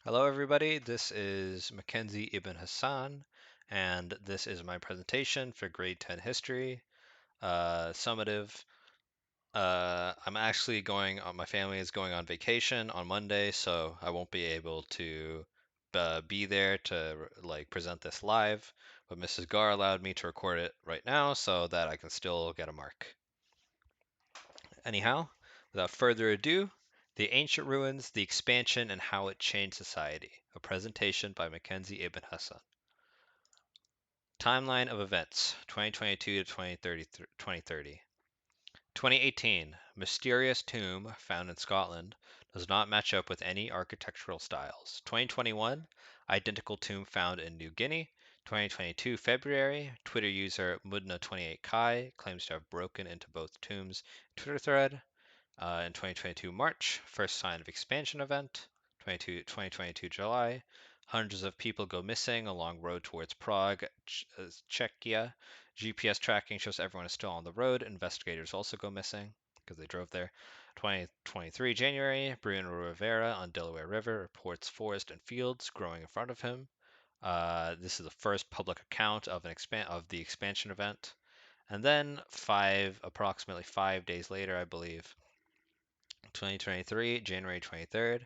Hello, everybody. This is Mackenzie Ibn Hassan, and this is my presentation for Grade 10 History, summative. I'm actually my family is going on vacation on Monday, so I won't be able to be there to present this live, but Mrs. Gar allowed me to record it right now so that I can still get a mark. Anyhow, without further ado, The Ancient Ruins, the Expansion, and How It Changed Society, a presentation by Mackenzie Ibn Hassan. Timeline of events 2022 to 2030. 2018, mysterious tomb found in Scotland does not match up with any architectural styles. 2021, identical tomb found in New Guinea. 2022 February, Twitter user Mudna28Kai claims to have broken into both tombs Twitter thread. In 2022 March, first sign of expansion event. 2022 July, hundreds of people go missing along road towards Prague, Czechia. GPS tracking shows everyone is still on the road. Investigators also go missing because they drove there. 2023 January, Bruno Rivera on Delaware River reports forest and fields growing in front of him. This is the first public account of the expansion event. And then approximately 5 days later, I believe, 2023, January 23rd.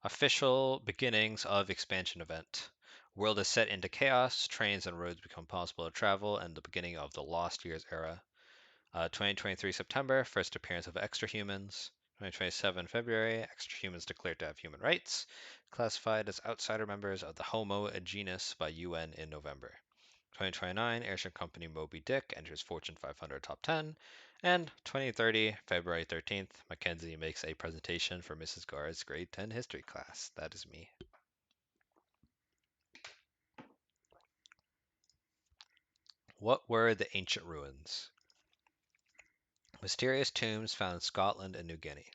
Official beginnings of expansion event. World is set into chaos, trains and roads become possible to travel, and the beginning of the Lost Years era. 2023 September, first appearance of extra humans. 2027 February, extra humans declared to have human rights, classified as outsider members of the Homo genus by UN in November. 2029, airship company Moby Dick enters Fortune 500 top 10. And 2030, February 13th, Mackenzie makes a presentation for Mrs. Gar's grade 10 history class. That is me. What were the ancient ruins? Mysterious tombs found in Scotland and New Guinea.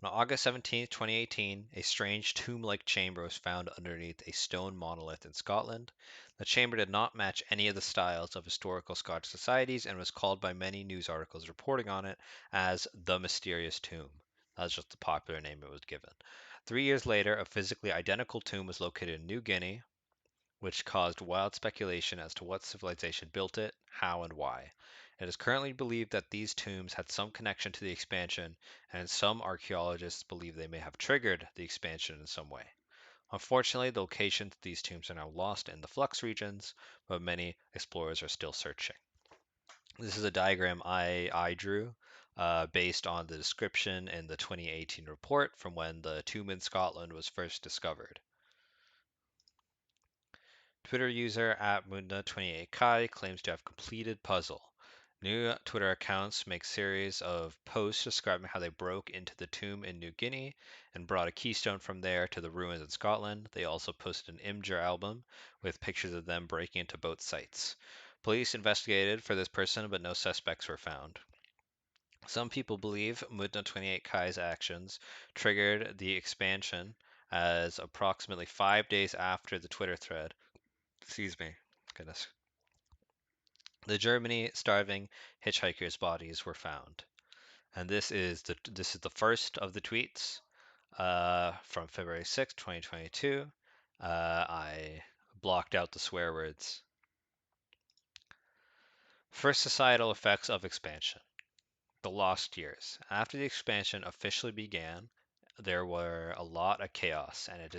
On August 17, 2018, a strange tomb-like chamber was found underneath a stone monolith in Scotland. The chamber did not match any of the styles of historical Scottish societies and was called by many news articles reporting on it as the Mysterious Tomb. That was just the popular name it was given. 3 years later, a physically identical tomb was located in New Guinea, which caused wild speculation as to what civilization built it, how, and why. It is currently believed that these tombs had some connection to the expansion, and some archaeologists believe they may have triggered the expansion in some way. Unfortunately, the locations of these tombs are now lost in the flux regions, but many explorers are still searching. This is a diagram I drew based on the description in the 2018 report from when the tomb in Scotland was first discovered. Twitter user at Munda28Kai claims to have completed puzzle. New Twitter accounts make series of posts describing how they broke into the tomb in New Guinea and brought a keystone from there to the ruins in Scotland. They also posted an Imgur album with pictures of them breaking into both sites. Police investigated for this person, but no suspects were found. Some people believe Mudna28Kai's actions triggered the expansion, as approximately 5 days after the Twitter thread, excuse me, goodness, the Germany starving hitchhikers' bodies were found. And this is the first of the tweets from February 6, 2022. I blocked out the swear words. First societal effects of expansion. The lost years. After the expansion officially began, there were a lot of chaos, and it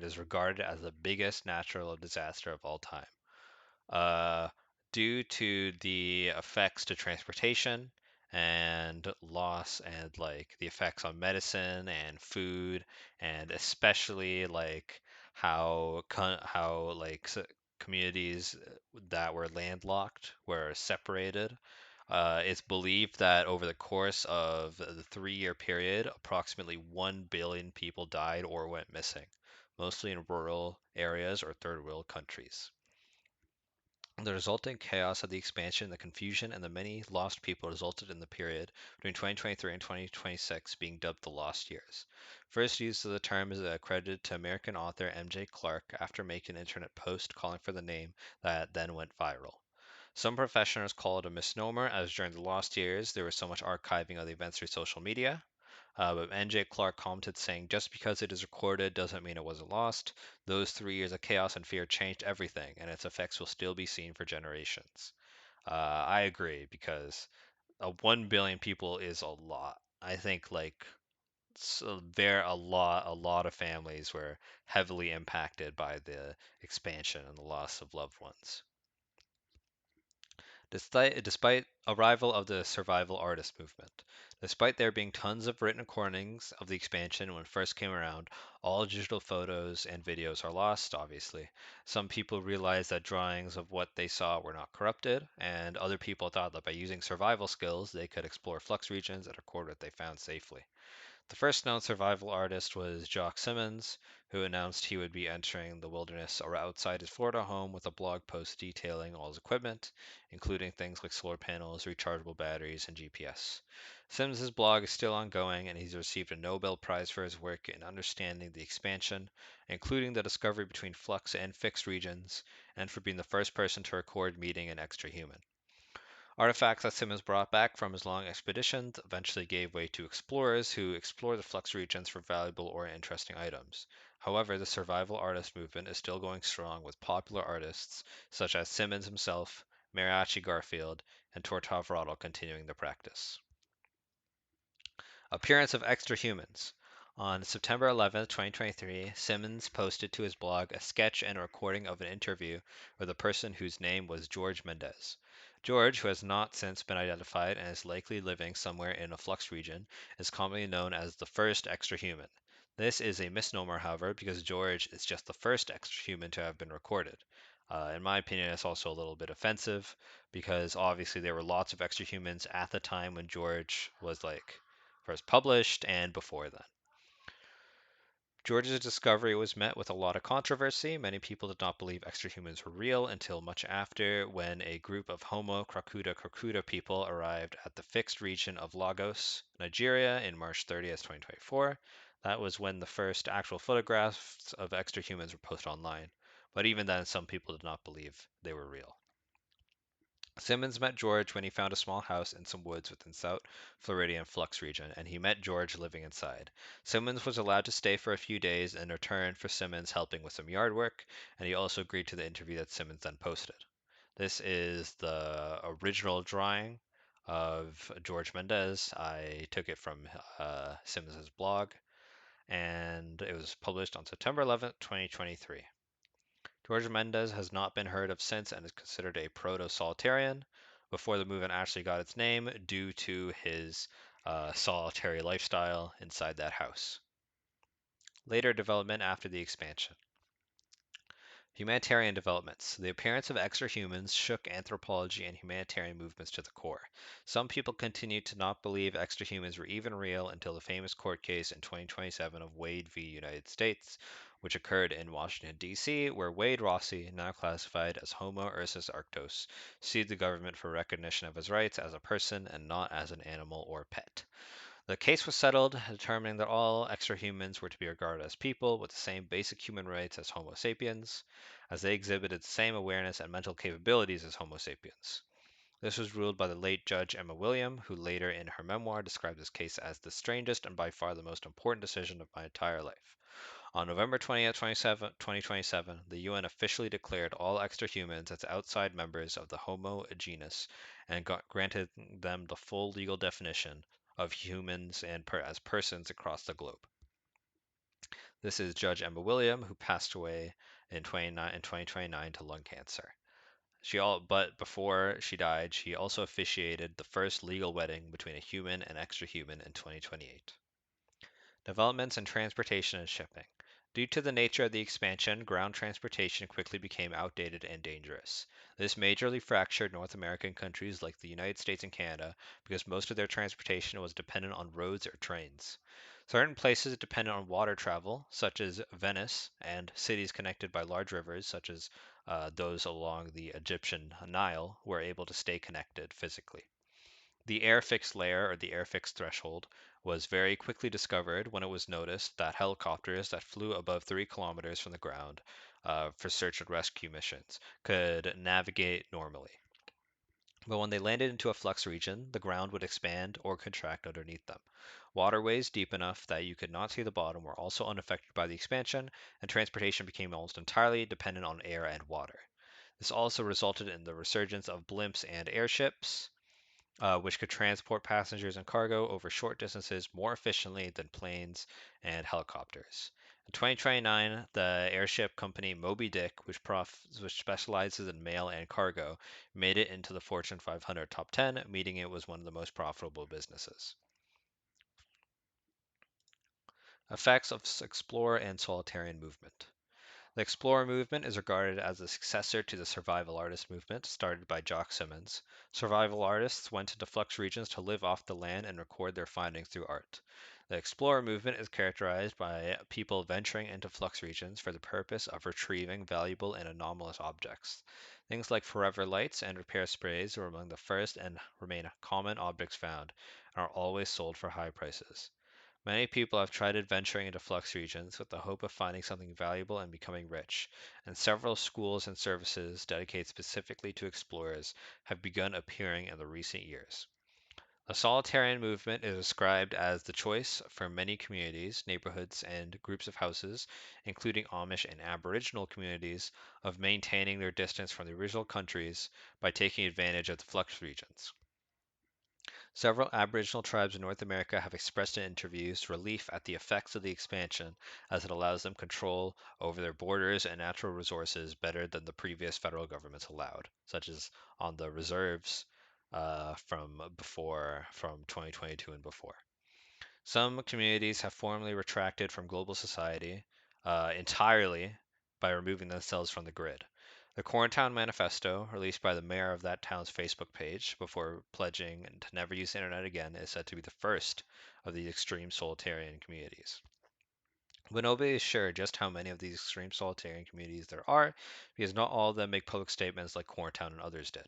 is regarded as the biggest natural disaster of all time. uh, Due to the effects to transportation and loss and the effects on medicine and food, and especially how communities that were landlocked were separated. It's believed that over the course of the 3 year period, approximately 1 billion people died or went missing, mostly in rural areas or third world countries. The resulting chaos of the expansion, the confusion, and the many lost people resulted in the period between 2023 and 2026 being dubbed the Lost Years. First use of the term is accredited to American author M.J. Clark after making an internet post calling for the name that then went viral. Some professionals call it a misnomer, as during the Lost Years there was so much archiving of the events through social media. But NJ Clark commented saying, just because it is recorded doesn't mean it wasn't lost. Those 3 years of chaos and fear changed everything, and its effects will still be seen for generations. I agree because 1 billion people is a lot. I think like there a lot of families were heavily impacted by the expansion and the loss of loved ones. Despite arrival of the survival artist movement, despite there being tons of written recordings of the expansion when it first came around, all digital photos and videos are lost, obviously. Some people realized that drawings of what they saw were not corrupted, and other people thought that by using survival skills, they could explore flux regions and record what they found safely. The first known survival artist was Jock Simmons, who announced he would be entering the wilderness or outside his Florida home with a blog post detailing all his equipment, including things like solar panels, rechargeable batteries, and GPS. Simmons' blog is still ongoing, and he's received a Nobel Prize for his work in understanding the expansion, including the discovery between flux and fixed regions, and for being the first person to record meeting an extra human. Artifacts that Simmons brought back from his long expeditions eventually gave way to explorers who explored the flux regions for valuable or interesting items. However, the survival artist movement is still going strong with popular artists such as Simmons himself, Mariachi Garfield, and Tortov Rodel continuing the practice. Appearance of extra humans. On September 11, 2023, Simmons posted to his blog a sketch and a recording of an interview with a person whose name was George Mendez. George, who has not since been identified and is likely living somewhere in a flux region, is commonly known as the first extra human. This is a misnomer, however, because George is just the first extra human to have been recorded. In my opinion, it's also a little bit offensive because obviously there were lots of extra humans at the time when George was like first published and before then. George's discovery was met with a lot of controversy. Many people did not believe extrahumans were real until much after, when a group of Homo crocutta people arrived at the fixed region of Lagos, Nigeria in March 30th, 2024. That was when the first actual photographs of extrahumans were posted online. But even then, some people did not believe they were real. Simmons met George when he found a small house in some woods within South Floridian Flux region, and he met George living inside. Simmons was allowed to stay for a few days in return for Simmons helping with some yard work, and he also agreed to the interview that Simmons then posted. This is the original drawing of George Mendez. I took it from Simmons' blog, and it was published on September 11th, 2023. George Mendez has not been heard of since and is considered a proto-solitarian before the movement actually got its name due to his solitary lifestyle inside that house. Later development after the expansion. Humanitarian developments. The appearance of extra humans shook anthropology and humanitarian movements to the core. Some people continued to not believe extra humans were even real until the famous court case in 2027 of Wade v. United States, which occurred in Washington, D.C., where Wade Rossi, now classified as Homo ursus arctos, sued the government for recognition of his rights as a person and not as an animal or pet. The case was settled, determining that all extrahumans were to be regarded as people with the same basic human rights as Homo sapiens, as they exhibited the same awareness and mental capabilities as Homo sapiens. This was ruled by the late Judge Emma William, who later in her memoir described this case as the strangest and by far the most important decision of my entire life. On November 20th, 2027, the UN officially declared all extrahumans as outside members of the Homo genus and granted them the full legal definition of humans and as persons across the globe. This is Judge Emma William, who passed away in 2029 to lung cancer. But before she died, she also officiated the first legal wedding between a human and extra-human in 2028. Developments in transportation and shipping. Due to the nature of the expansion, ground transportation quickly became outdated and dangerous. This majorly fractured North American countries like the United States and Canada because most of their transportation was dependent on roads or trains. Certain places dependent on water travel, such as Venice, and cities connected by large rivers, such as those along the Egyptian Nile, were able to stay connected physically. The air fixed layer, or the air fixed threshold, was very quickly discovered when it was noticed that helicopters that flew above 3 kilometers from the ground for search and rescue missions could navigate normally. But when they landed into a flux region, the ground would expand or contract underneath them. Waterways deep enough that you could not see the bottom were also unaffected by the expansion, and transportation became almost entirely dependent on air and water. This also resulted in the resurgence of blimps and airships, which could transport passengers and cargo over short distances more efficiently than planes and helicopters. In 2029, the airship company Moby Dick, which specializes in mail and cargo, made it into the Fortune 500 top 10, meaning it was one of the most profitable businesses. Effects of explorer and solitarian movement. The explorer movement is regarded as the successor to the survival artist movement started by Jock Simmons. Survival artists went into flux regions to live off the land and record their findings through art. The explorer movement is characterized by people venturing into flux regions for the purpose of retrieving valuable and anomalous objects. Things like forever lights and repair sprays were among the first and remain common objects found and are always sold for high prices. Many people have tried adventuring into flux regions with the hope of finding something valuable and becoming rich, and several schools and services dedicated specifically to explorers have begun appearing in the recent years. The solitarian movement is described as the choice for many communities, neighborhoods, and groups of houses, including Amish and Aboriginal communities, of maintaining their distance from the original countries by taking advantage of the flux regions. Several Aboriginal tribes in North America have expressed in interviews relief at the effects of the expansion, as it allows them control over their borders and natural resources better than the previous federal governments allowed, such as on the reserves from 2022 and before. Some communities have formally retracted from global society entirely by removing themselves from the grid. The Corntown Manifesto, released by the mayor of that town's Facebook page before pledging to never use the internet again, is said to be the first of these extreme solitarian communities. But nobody is sure just how many of these extreme solitarian communities there are, because not all of them make public statements like Corntown and others did.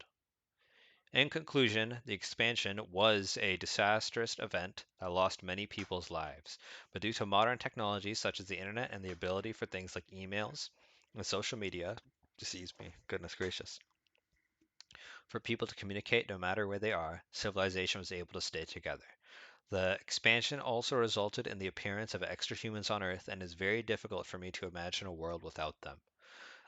In conclusion, the expansion was a disastrous event that lost many people's lives, but due to modern technologies such as the internet and the ability for things like emails and social media, excuse me, goodness gracious, for people to communicate no matter where they are, civilization was able to stay together. The expansion also resulted in the appearance of extra humans on Earth, and it is very difficult for me to imagine a world without them.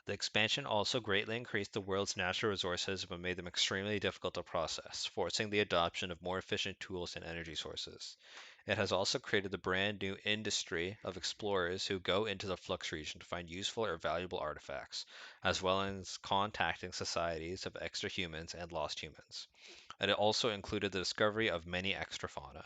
The expansion also greatly increased the world's natural resources but made them extremely difficult to process, forcing the adoption of more efficient tools and energy sources. It has also created the brand new industry of explorers who go into the flux region to find useful or valuable artifacts, as well as contacting societies of extra humans and lost humans. And it also included the discovery of many extra fauna.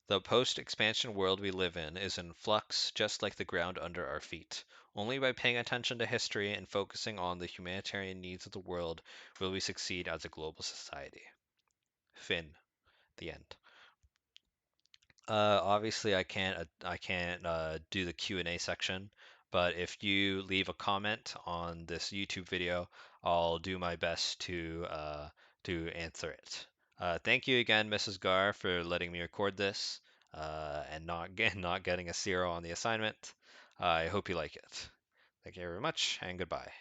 The post-expansion world we live in is in flux just like the ground under our feet. Only by paying attention to history and focusing on the humanitarian needs of the world will we succeed as a global society. Finn, the end. Obviously, I can't do the Q&A section, but if you leave a comment on this YouTube video, I'll do my best to answer it. Thank you again, Mrs. Gar, for letting me record this and not getting a 0 on the assignment. I hope you like it. Thank you very much, and goodbye.